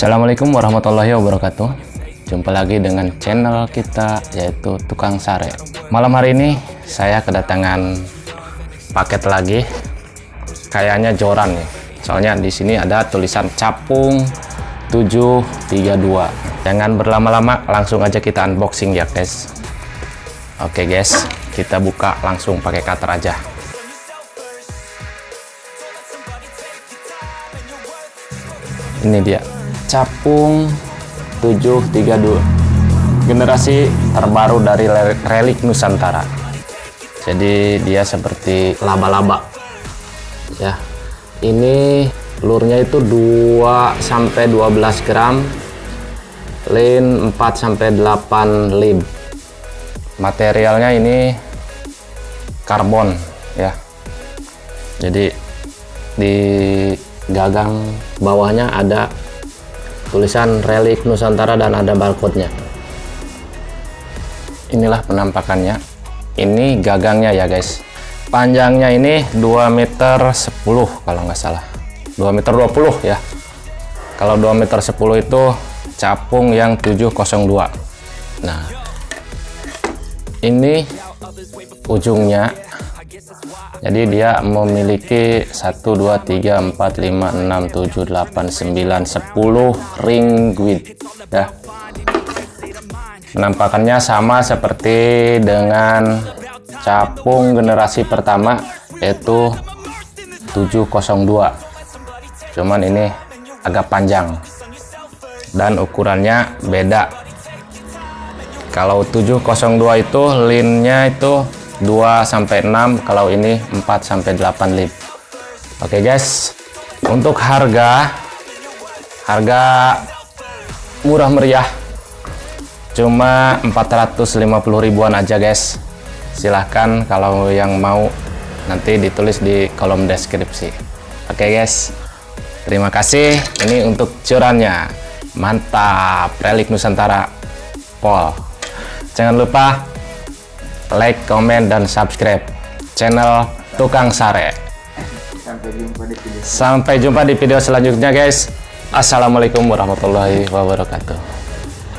Assalamualaikum warahmatullahi wabarakatuh. Jumpa lagi dengan channel kita, yaitu Tukang Sare. Malam hari ini saya kedatangan paket lagi. Kayaknya joran nih. Soalnya di sini ada tulisan capung 732. Jangan berlama-lama, langsung aja kita unboxing ya guys. Oke guys, kita buka langsung pakai cutter aja. Ini dia capung 732, generasi terbaru dari Relic Nusantara. Jadi dia seperti laba-laba ya. Ini lurnya itu 2-12 gram, lin 4-8 lib. Materialnya ini karbon ya. Jadi di gagang bawahnya ada tulisan Relic Nusantara dan ada barcode-nya. Inilah penampakannya. Ini gagangnya ya guys. Panjangnya ini 2 meter 10 kalau nggak salah. 2 meter 20 ya. Kalau 2 meter 10 itu capung yang 702. Nah, ini ujungnya. Jadi dia memiliki 1, 2, 3, 4, 5, 6, 7, 8, 9, 10 ring width ya. Penampakannya sama seperti dengan capung generasi pertama, yaitu 702. Cuman ini agak panjang dan ukurannya beda. Kalau 702 itu linnya itu 2-6, kalau ini 4-8 lib. Oke guys, untuk harga murah meriah, cuma 450 ribuan aja guys. Silahkan kalau yang mau, nanti ditulis di kolom deskripsi. Oke guys, terima kasih. Ini untuk curannya, mantap. Relic Nusantara Pol. Jangan lupa like, komen, dan subscribe channel Tukang Sare. Sampai jumpa di video selanjutnya guys. Assalamualaikum warahmatullahi wabarakatuh.